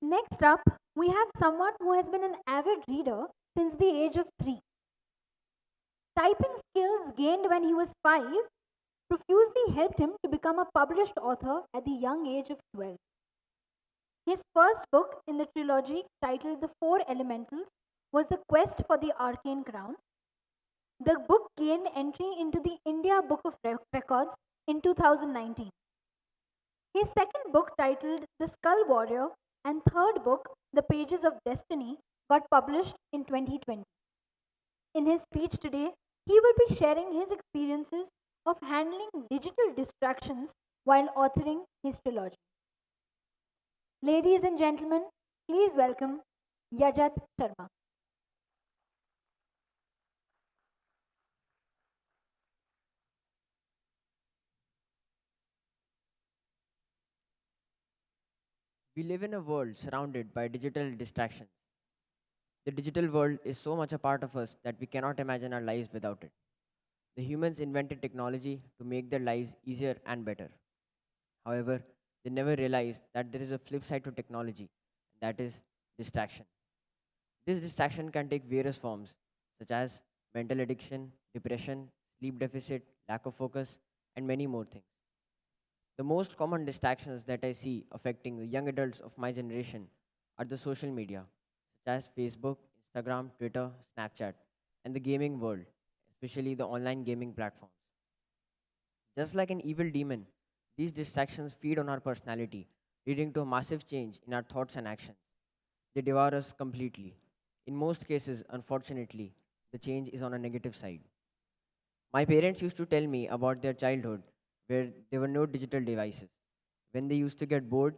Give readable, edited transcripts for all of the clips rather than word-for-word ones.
Next up, we have someone who has been an avid reader since the age of 3. Typing skills gained when he was 5 profusely helped him to become a published author at the young age of 12. His first book in the trilogy, titled The Four Elementals, was The Quest for the Arcane Crown. The book gained entry into the India Book of Records in 2019. His second book, titled The Skull Warrior, and third book, The Pages of Destiny, got published in 2020. In his speech today, he will be sharing his experiences of handling digital distractions while authoring his trilogy. Ladies and gentlemen, please welcome Yajat Sharma. We live in a world surrounded by digital distractions. The digital world is so much a part of us that we cannot imagine our lives without it. The humans invented technology to make their lives easier and better. However, they never realized that there is a flip side to technology, and that is distraction. This distraction can take various forms, such as mental addiction, depression, sleep deficit, lack of focus, and many more things. The most common distractions that I see affecting the young adults of my generation are the social media, such as Facebook, Instagram, Twitter, Snapchat, and the gaming world, especially the online gaming platforms. Just like an evil demon, these distractions feed on our personality, leading to a massive change in our thoughts and actions. They devour us completely. In most cases, unfortunately, the change is on a negative side. My parents used to tell me about their childhood where there were no digital devices. When they used to get bored,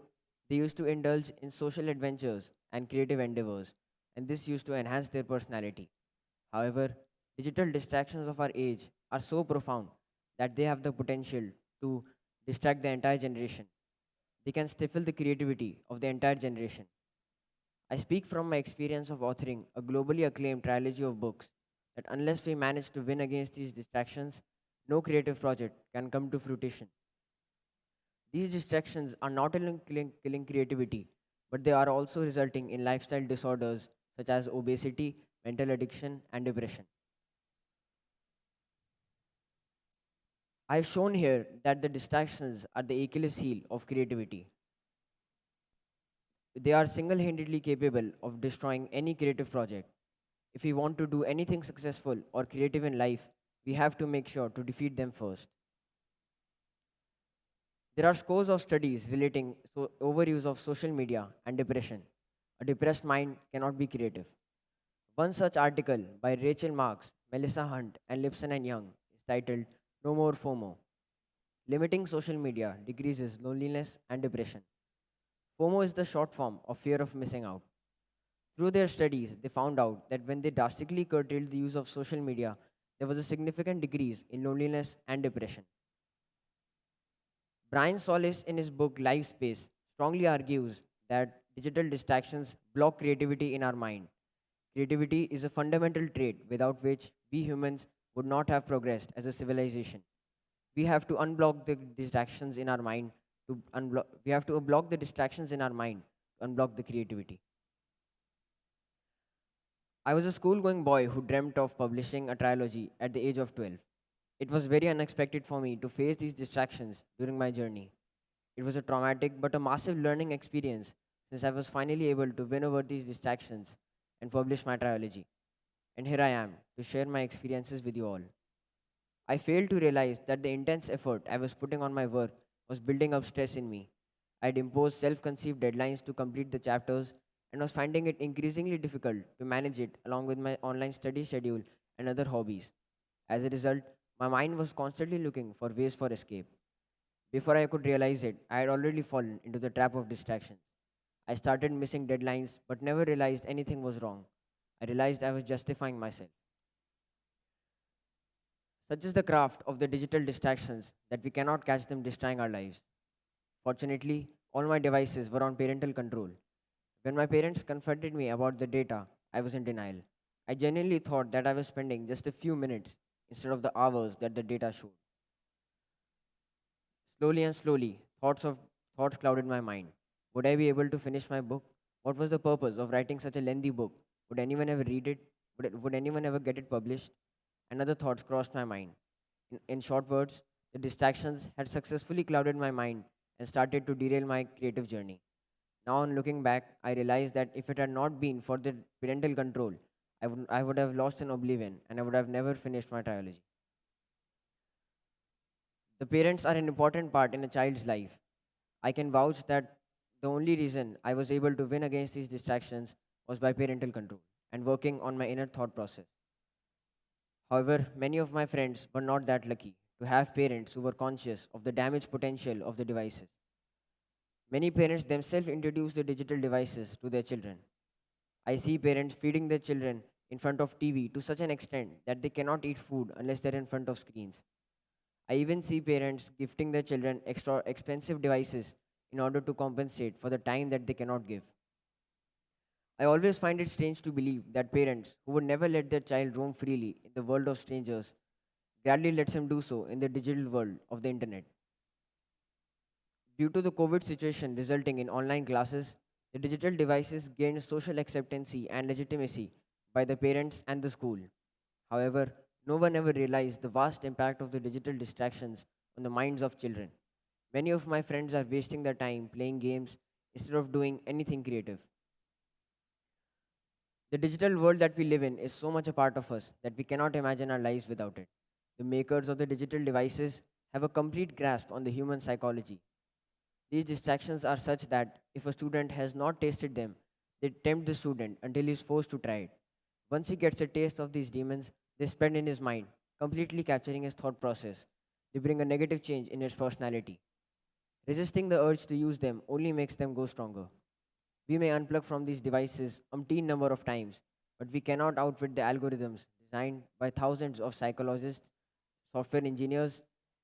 they used to indulge in social adventures and creative endeavors, and this used to enhance their personality. However, digital distractions of our age are so profound that they have the potential to distract the entire generation. They can stifle the creativity of the entire generation. I speak from my experience of authoring a globally acclaimed trilogy of books that unless we manage to win against these distractions, no creative project can come to fruition. These distractions are not only killing creativity, but they are also resulting in lifestyle disorders such as obesity, mental addiction, and depression. I've shown here that the distractions are the Achilles heel of creativity. They are single handedly capable of destroying any creative project. If we want to do anything successful or creative in life, we have to make sure to defeat them first. There are scores of studies relating overuse of social media and depression. A depressed mind cannot be creative. One such article by Rachel Marks, Melissa Hunt, and Lipson and Young is titled No More FOMO. Limiting social media decreases loneliness and depression. FOMO is the short form of fear of missing out. Through their studies, they found out that when they drastically curtailed the use of social media, there was a significant decrease in loneliness and depression. Brian Solis, in his book Life Space, strongly argues that digital distractions block creativity in our mind. Creativity is a fundamental trait without which we humans would not have progressed as a civilization. We have to unblock the distractions in our mind we have to block the distractions in our mind to unblock the creativity. I was a school going boy who dreamt of publishing a trilogy at the age of 12. It was very unexpected for me to face these distractions during my journey. It was a traumatic but a massive learning experience since I was finally able to win over these distractions and publish my trilogy. And here I am to share my experiences with you all. I failed to realize that the intense effort I was putting on my work was building up stress in me. I had imposed self conceived deadlines to complete the chapters and was finding it increasingly difficult to manage it along with my online study schedule and other hobbies. As a result, my mind was constantly looking for ways for escape. Before I could realize it, I had already fallen into the trap of distractions. I started missing deadlines but never realized anything was wrong. I realized I was justifying myself. Such is the craft of the digital distractions that we cannot catch them destroying our lives. Fortunately, all my devices were on parental control. When my parents confronted me about the data, I was in denial. I genuinely thought that I was spending just a few minutes instead of the hours that the data showed. Slowly and slowly, thoughts clouded my mind. Would I be able to finish my book? What was the purpose of writing such a lengthy book? Would anyone ever read it? Would anyone ever get it published? And other thoughts crossed my mind. In short words, the distractions had successfully clouded my mind and started to derail my creative journey. Now, on looking back, I realized that if it had not been for the parental control, I would have lost in oblivion and I would have never finished my trilogy. The parents are an important part in a child's life. I can vouch that the only reason I was able to win against these distractions was by parental control and working on my inner thought process. However, many of my friends were not that lucky to have parents who were conscious of the damage potential of the devices. Many parents themselves introduce the digital devices to their children. I see parents feeding their children in front of TV to such an extent that they cannot eat food unless they're in front of screens. I even see parents gifting their children extra expensive devices in order to compensate for the time that they cannot give. I always find it strange to believe that parents who would never let their child roam freely in the world of strangers gladly lets him do so in the digital world of the internet. Due to the COVID situation resulting in online classes, the digital devices gained social acceptance and legitimacy by the parents and the school. However, no one ever realized the vast impact of the digital distractions on the minds of children. Many of my friends are wasting their time playing games instead of doing anything creative. The digital world that we live in is so much a part of us that we cannot imagine our lives without it. The makers of the digital devices have a complete grasp on the human psychology. These distractions are such that if a student has not tasted them, they tempt the student until he is forced to try it. Once he gets a taste of these demons, they spend in his mind, completely capturing his thought process. They bring a negative change in his personality. Resisting the urge to use them only makes them go stronger. We may unplug from these devices umpteen number of times, but we cannot outwit the algorithms designed by thousands of psychologists, software engineers,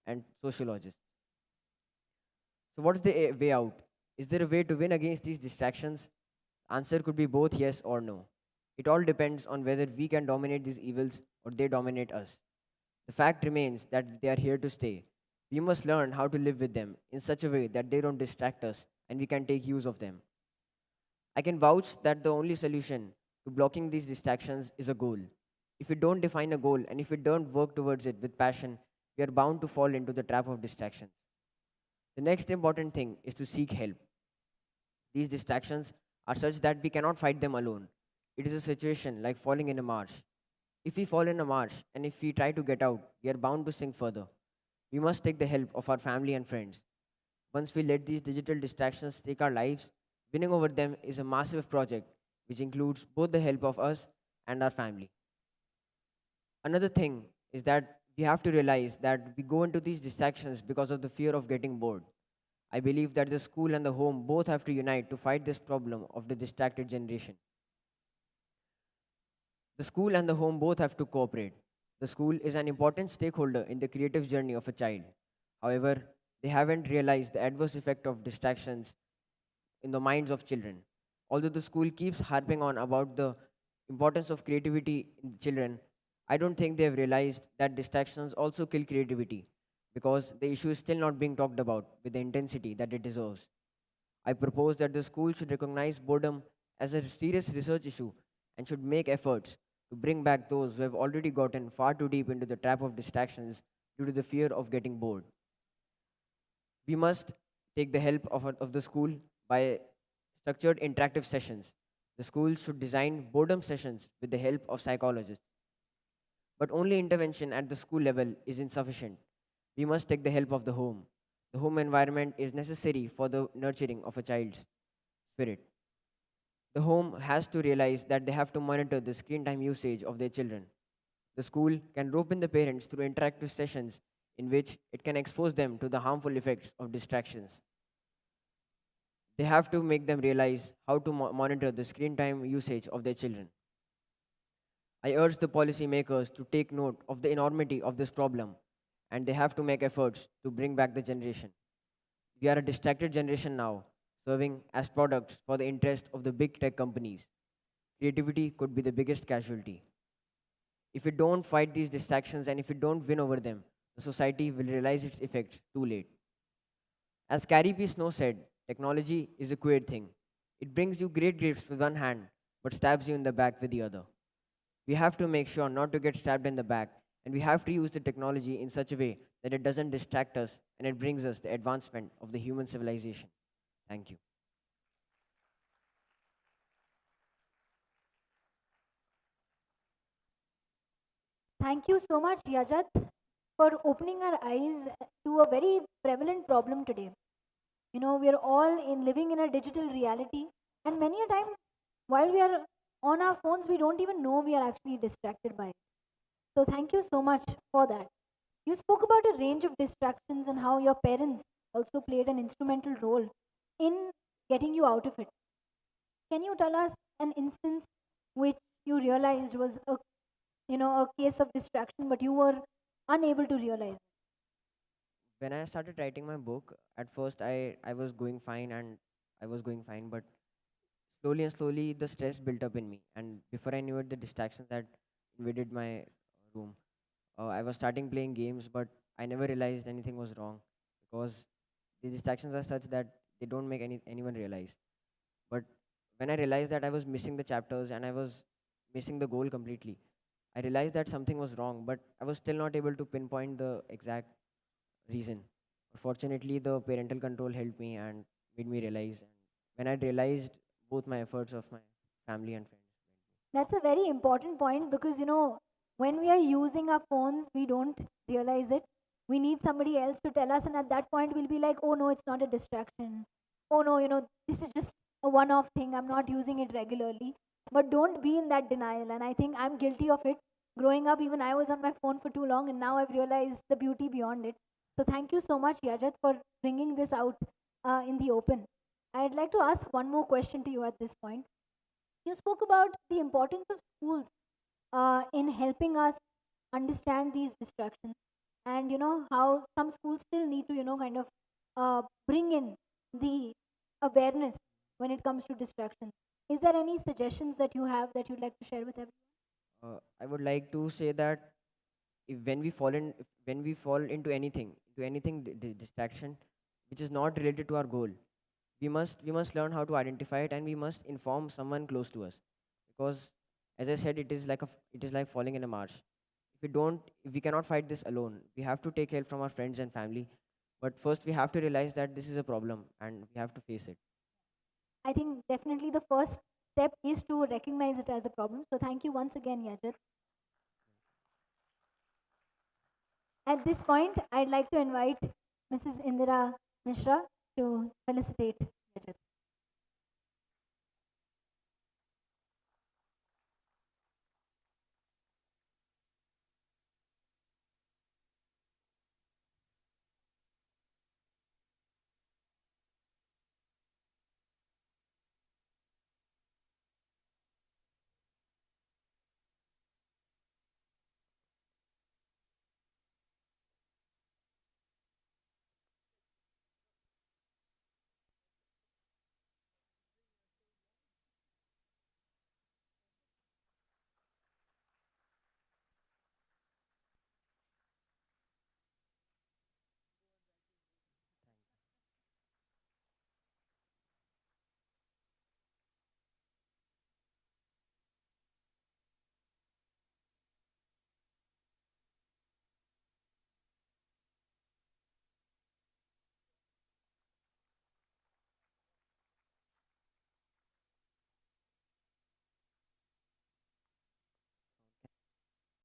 and sociologists. So, what's the way out? Is there a way to win against these distractions? Answer could be both yes or no. It all depends on whether we can dominate these evils or they dominate us. The fact remains that they are here to stay. We must learn how to live with them in such a way that they don't distract us and we can take use of them. I can vouch that the only solution to blocking these distractions is a goal. If we don't define a goal and if we don't work towards it with passion, we are bound to fall into the trap of distractions. The next important thing is to seek help. These distractions are such that we cannot fight them alone. It is a situation like falling in a marsh. If we fall in a marsh and if we try to get out, we are bound to sink further. We must take the help of our family and friends. Once we let these digital distractions take our lives, winning over them is a massive project which includes both the help of us and our family. Another thing is that we have to realize that we go into these distractions because of the fear of getting bored. I believe that the school and the home both have to unite to fight this problem of the distracted generation. The school and the home both have to cooperate. The school is an important stakeholder in the creative journey of a child. However, they haven't realized the adverse effect of distractions in the minds of children. Although the school keeps harping on about the importance of creativity in children, I don't think they have realized that distractions also kill creativity because the issue is still not being talked about with the intensity that it deserves. I propose that the school should recognize boredom as a serious research issue and should make efforts to bring back those who have already gotten far too deep into the trap of distractions due to the fear of getting bored. We must take the help of the school by structured interactive sessions. The school should design boredom sessions with the help of psychologists. But only intervention at the school level is insufficient. We must take the help of the home. The home environment is necessary for the nurturing of a child's spirit. The home has to realize that they have to monitor the screen time usage of their children. The school can rope in the parents through interactive sessions in which it can expose them to the harmful effects of distractions. They have to make them realize how to monitor the screen time usage of their children. I urge the policymakers to take note of the enormity of this problem and they have to make efforts to bring back the generation. We are a distracted generation now, serving as products for the interest of the big tech companies. Creativity could be the biggest casualty. If we don't fight these distractions and if we don't win over them, the society will realize its effects too late. As Carrie P. Snow said, technology is a queer thing. It brings you great gifts with one hand, but stabs you in the back with the other. We have to make sure not to get stabbed in the back, and we have to use the technology in such a way that it doesn't distract us and it brings us the advancement of the human civilization. Thank you. Thank you so much, Yajat, for opening our eyes to a very prevalent problem today. You know, we are all living in a digital reality, and many a times while we are on our phones, we don't even know we are actually distracted by it. So, thank you so much for that. You spoke about a range of distractions and how your parents also played an instrumental role in getting you out of it. Can you tell us an instance which you realized was a case of distraction, but you were unable to realize? When I started writing my book, at first I was going fine and I was going fine, but slowly and slowly the stress built up in me. And before I knew it, the distractions had invaded my room. I was starting playing games, but I never realized anything was wrong because the distractions are such that they don't make anyone realize. But when I realized that I was missing the chapters and I was missing the goal completely, I realized that something was wrong, but I was still not able to pinpoint the exact reason. Fortunately, the parental control helped me and made me realize. And when I realized, both my efforts of my family and friends. That's a very important point because, when we are using our phones, we don't realize it. We need somebody else to tell us, and at that point, we'll be like, oh no, it's not a distraction. Oh no, this is just a one off thing. I'm not using it regularly. But don't be in that denial. And I think I'm guilty of it. Growing up, even I was on my phone for too long, and now I've realized the beauty beyond it. So thank you so much, Yajat, for bringing this out in the open. I'd like to ask one more question to you at this point. You spoke about the importance of schools in helping us understand these distractions, and how some schools still need to kind of bring in the awareness when it comes to distractions. Is there any suggestions that you have that you'd like to share with everyone? I would like to say that if when we fall into anything distraction which is not related to our goal, we must learn how to identify it and we must inform someone close to us, because as I said, it is like falling in a marsh. If we cannot fight this alone, we have to take help from our friends and family, but first we have to realize that this is a problem and we have to face it. I think definitely the first step is to recognize it as a problem. So thank you once again, Yajat. At this point, I'd like to invite Mrs. Indira Mishra to felicitate